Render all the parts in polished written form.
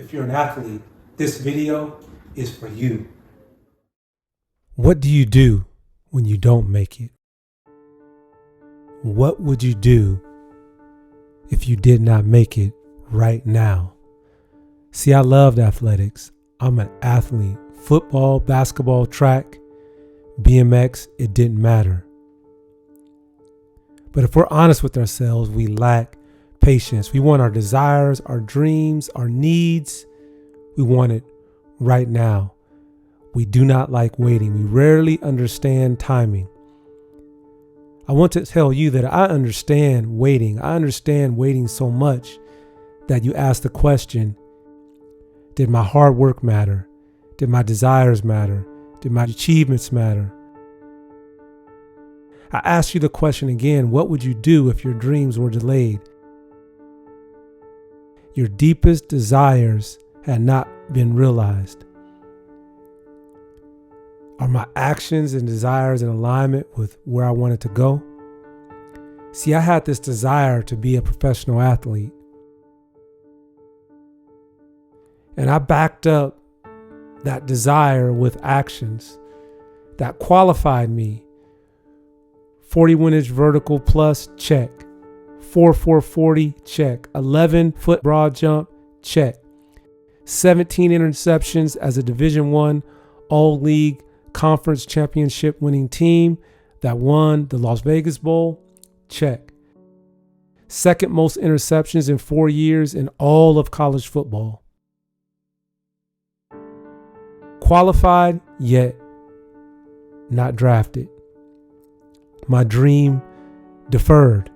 If you're an athlete, this video is for you. What do you do when you don't make it? What would you do if you did not make it right now? See, I loved athletics. I'm an athlete. Football, basketball, track, BMX, it didn't matter. But if we're honest with ourselves, we lack patience. We want our desires, our dreams, our needs. We want it right now. We do not like waiting. We rarely understand timing. I want to tell you that I understand waiting. I understand waiting so much that you ask the question, did my hard work matter? Did my desires matter? Did my achievements matter? I ask you the question again, what would you do if your dreams were delayed? Your deepest desires had not been realized. Are my actions and desires in alignment with where I wanted to go? See, I had this desire to be a professional athlete. And I backed up that desire with actions that qualified me. 40 windage vertical plus, check. 4.40, check. 11-foot broad jump, check. 17 interceptions as a Division I All-League Conference Championship winning team that won the Las Vegas Bowl, check. Second most interceptions in 4 years in all of college football. Qualified, yet not drafted. My dream deferred.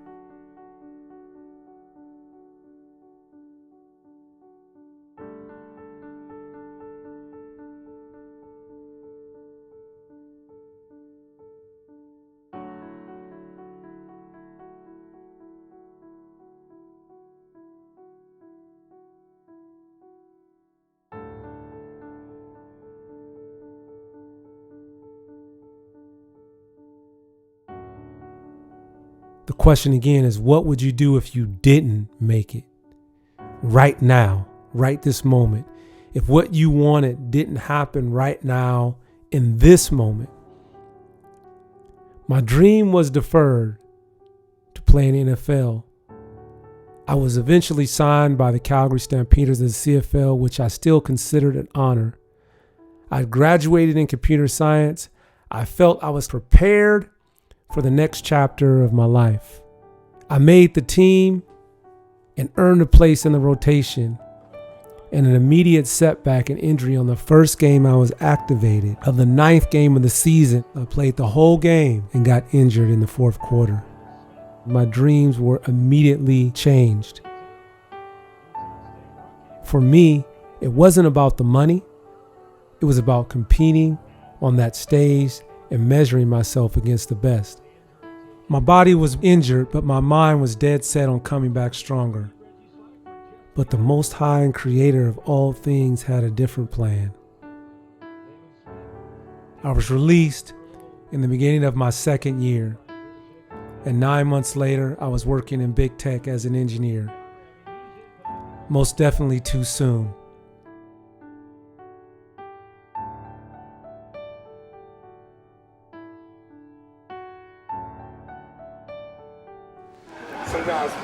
The question again is, what would you do if you didn't make it? Right now, right this moment. If what you wanted didn't happen right now in this moment. My dream was deferred to play in the NFL. I was eventually signed by the Calgary Stampeders as the CFL, which I still considered an honor. I graduated in computer science. I felt I was prepared for the next chapter of my life. I made the team and earned a place in the rotation. And an immediate setback and injury on the first game I was activated of the 9th game of the season. I played the whole game and got injured in the 4th quarter. My dreams were immediately changed. For me, it wasn't about the money. It was about competing on that stage and measuring myself against the best. My body was injured, but my mind was dead set on coming back stronger. But the Most High and Creator of all things had a different plan. I was released in the beginning of my 2nd year, and 9 months later, I was working in big tech as an engineer. Most definitely too soon.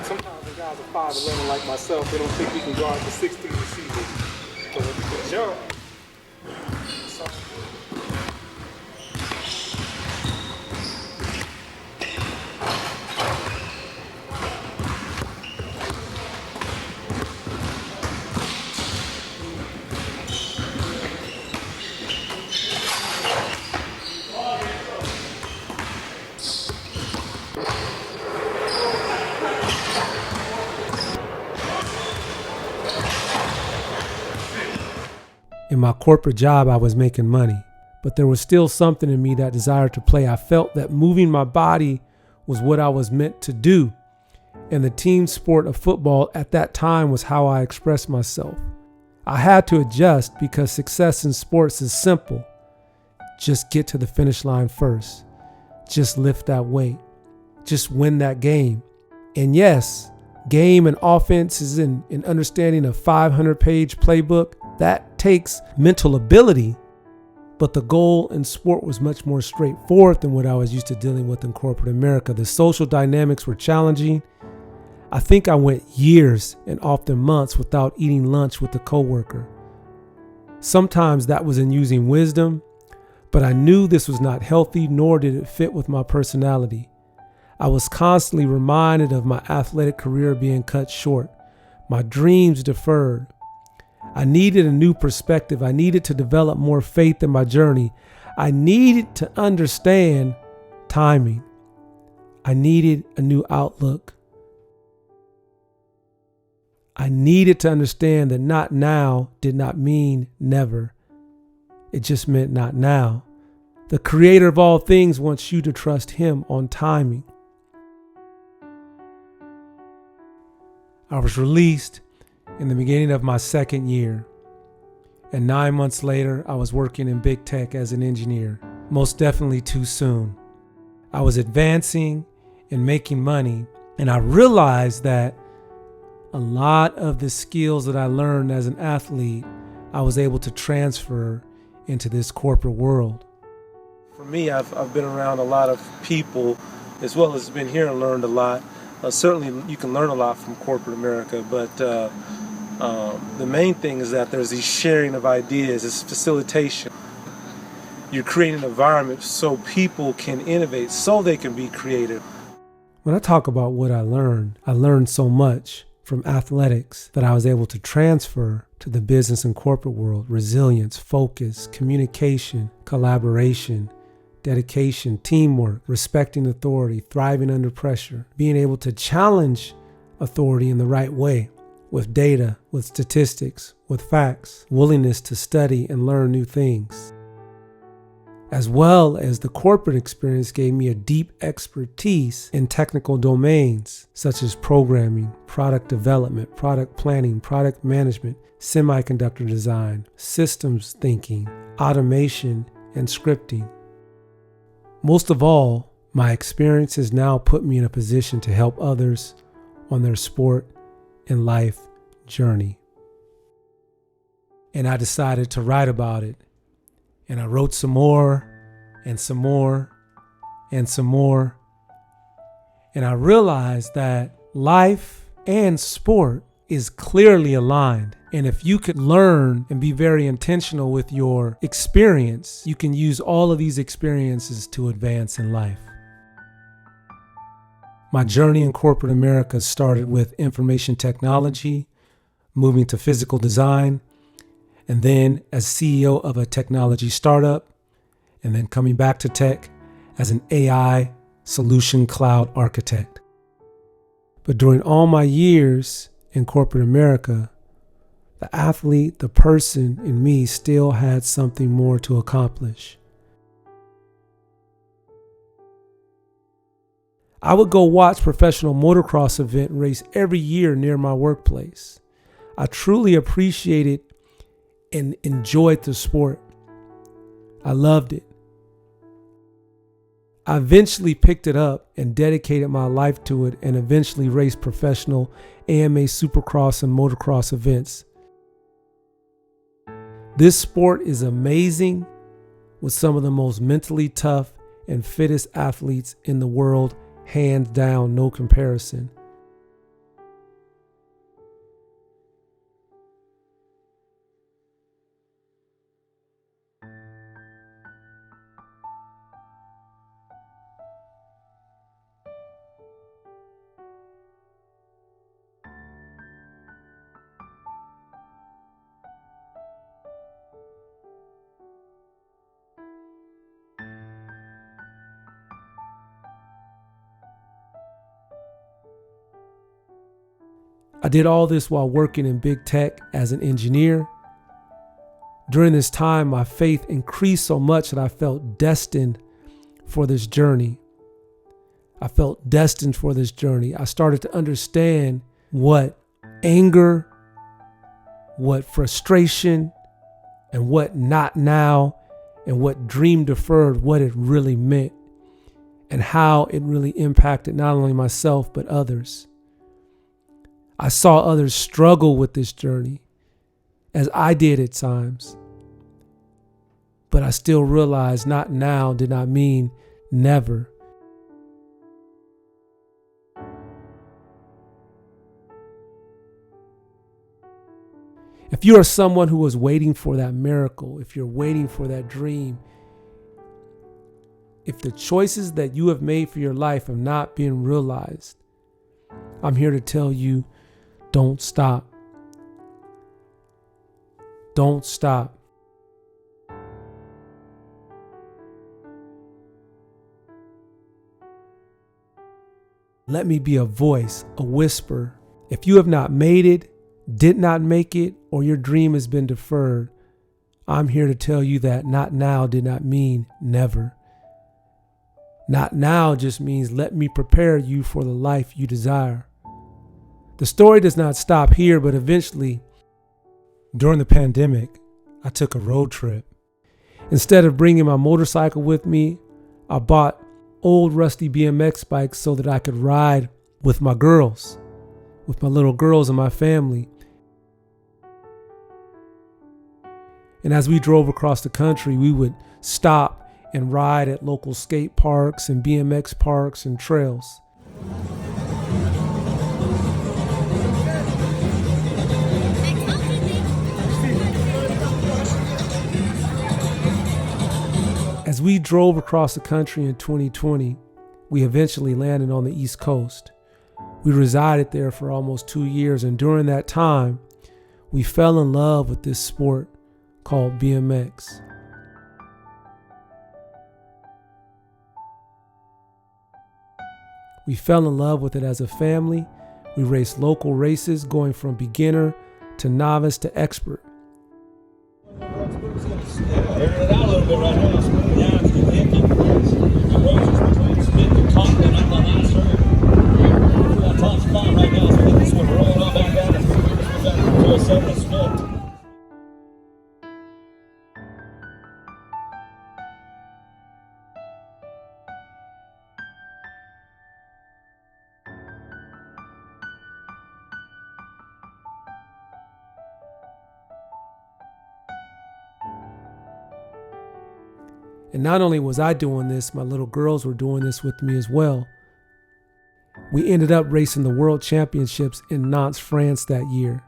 Sometimes the guys are 5'11" like myself, they don't think we can guard the 6'3" receiver. So when you can jump, it's all good. In my corporate job, I was making money, but there was still something in me that desired to play. I felt that moving my body was what I was meant to do. And the team sport of football at that time was how I expressed myself. I had to adjust because success in sports is simple. Just get to the finish line first. Just lift that weight. Just win that game. And yes, game and offenses and understanding a 500-page playbook. That takes mental ability, but the goal in sport was much more straightforward than what I was used to dealing with in corporate America. The social dynamics were challenging. I think I went years and often months without eating lunch with a coworker. Sometimes that was in using wisdom, but I knew this was not healthy, nor did it fit with my personality. I was constantly reminded of my athletic career being cut short, my dreams deferred. I needed a new perspective. I needed to develop more faith in my journey. I needed to understand timing. I needed a new outlook. I needed to understand that not now did not mean never. It just meant not now. The creator of all things wants you to trust him on timing. I was released in the beginning of my second year, and 9 months later, I was working in big tech as an engineer. Most definitely too soon. I was advancing and making money, and I realized that a lot of the skills that I learned as an athlete, I was able to transfer into this corporate world. For me, I've been around a lot of people, as well as been here and learned a lot. Certainly, you can learn a lot from corporate America, but the main thing is that there's these sharing of ideas, it's facilitation. You're creating an environment so people can innovate, so they can be creative. When I talk about what I learned so much from athletics that I was able to transfer to the business and corporate world. Resilience, focus, communication, collaboration, dedication, teamwork, respecting authority, thriving under pressure, being able to challenge authority in the right way, with data, with statistics, with facts, willingness to study and learn new things. As well as the corporate experience gave me a deep expertise in technical domains such as programming, product development, product planning, product management, semiconductor design, systems thinking, automation, and scripting. Most of all, my experience has now put me in a position to help others on their sport and life journey. And I decided to write about it. And I wrote some more and some more and some more. And I realized that life and sport is clearly aligned. And if you could learn and be very intentional with your experience, you can use all of these experiences to advance in life. My journey in corporate America started with information technology, moving to physical design, and then as CEO of a technology startup, and then coming back to tech as an AI solution cloud architect. But during all my years in corporate America, the athlete, the person in me still had something more to accomplish. I would go watch professional motocross event race every year near my workplace. I truly appreciated and enjoyed the sport. I loved it. I eventually picked it up and dedicated my life to it and eventually raced professional AMA supercross and motocross events. This sport is amazing with some of the most mentally tough and fittest athletes in the world, hands down, no comparison. I did all this while working in big tech as an engineer. During this time, my faith increased so much that I felt destined for this journey. I started to understand what anger, what frustration, and what not now, and what dream deferred, what it really meant, and how it really impacted not only myself, but others. I saw others struggle with this journey, as I did at times. But I still realized not now did not mean never. If you are someone who is waiting for that miracle, if you're waiting for that dream, if the choices that you have made for your life have not been realized, I'm here to tell you, don't stop. Don't stop. Let me be a voice, a whisper. If you have not made it, did not make it, or your dream has been deferred, I'm here to tell you that not now did not mean never. Not now just means let me prepare you for the life you desire. The story does not stop here, but eventually, during the pandemic, I took a road trip. Instead of bringing my motorcycle with me, I bought old rusty BMX bikes so that I could ride with my girls, with my little girls and my family. And as we drove across the country, we would stop and ride at local skate parks and BMX parks and trails. As we drove across the country in 2020, we eventually landed on the East Coast. We resided there for almost 2 years, and during that time, we fell in love with this sport called BMX. We fell in love with it as a family. We raced local races, going from beginner to novice to expert. Airing it out a little bit right now. Yeah, it's the empty. The roads are between spit and concrete up on that turn. We're on top spot right now, so this one rolling on back at us. We've got 207 spit. And not only was I doing this, my little girls were doing this with me as well. We ended up racing the World Championships in Nantes, France that year.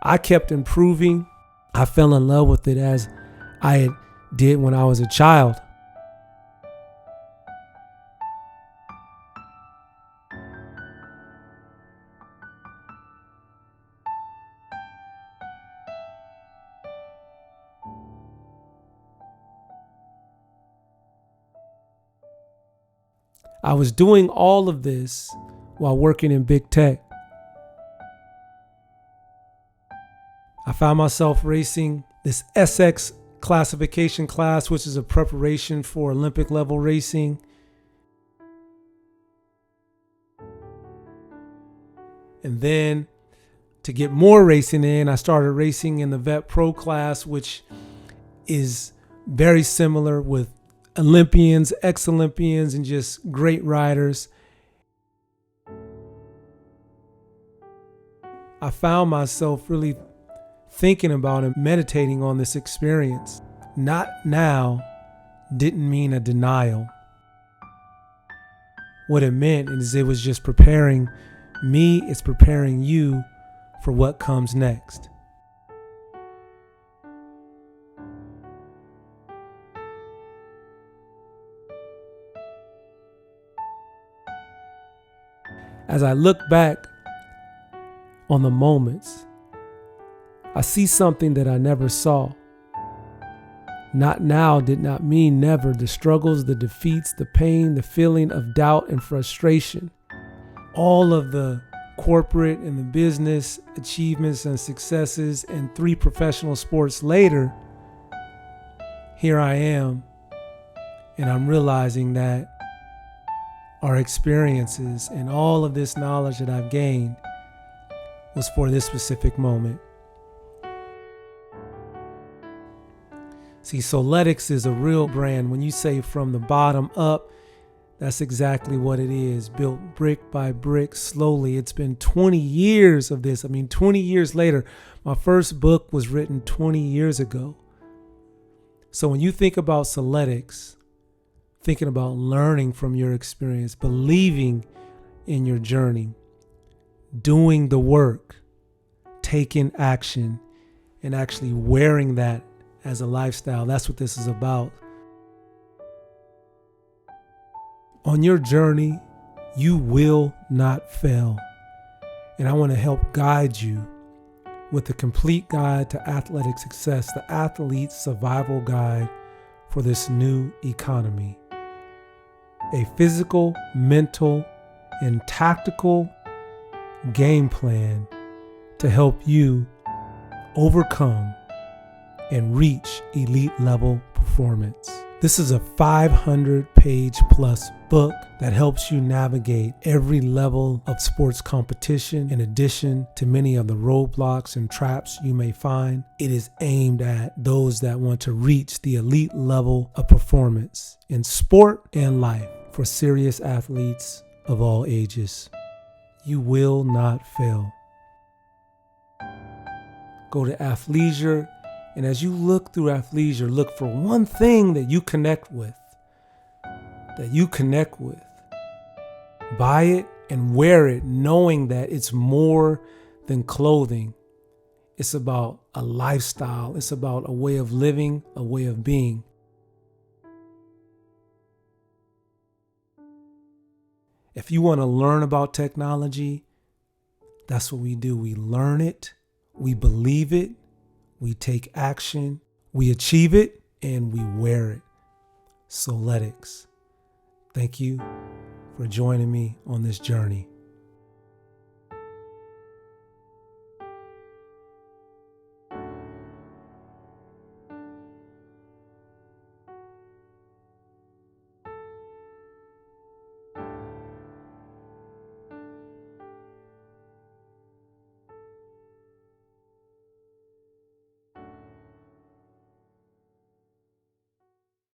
I kept improving. I fell in love with it as I did when I was a child. I was doing all of this while working in big tech. I found myself racing this SX classification class, which is a preparation for Olympic level racing. And then to get more racing in, I started racing in the Vet Pro class, which is very similar with Olympians, ex-Olympians, and just great riders. I found myself really thinking about and meditating on this experience. Not now didn't mean a denial. What it meant is it was just preparing me, it's preparing you for what comes next. As I look back on the moments, I see something that I never saw. Not now did not mean never. The struggles, the defeats, the pain, the feeling of doubt and frustration, all of the corporate and the business achievements and successes, and 3 professional sports later, here I am, and I'm realizing that our experiences and all of this knowledge that I've gained was for this specific moment. See, Souletics is a real brand. When you say from the bottom up, That's exactly what it is, built brick by brick, slowly. It's been 20 years of this. 20 years later. My first book was written 20 years ago. So when you think about Souletics, thinking about learning from your experience, believing in your journey, doing the work, taking action, and actually wearing that as a lifestyle, that's what this is about. On your journey, you will not fail. And I want to help guide you with the complete guide to athletic success, the athlete's survival guide for this new economy. A physical, mental, and tactical game plan to help you overcome and reach elite level performance. This is a 500-page plus book that helps you navigate every level of sports competition in addition to many of the roadblocks and traps you may find. It is aimed at those that want to reach the elite level of performance in sport and life for serious athletes of all ages. You will not fail. Go to Athleisure, and as you look through Athleisure, look for one thing that you connect with. Buy it and wear it, knowing that it's more than clothing. It's about a lifestyle. It's about a way of living, a way of being. If you want to learn about technology, that's what we do. We learn it, we believe it, we take action, we achieve it, and we wear it. Souletics. Thank you for joining me on this journey.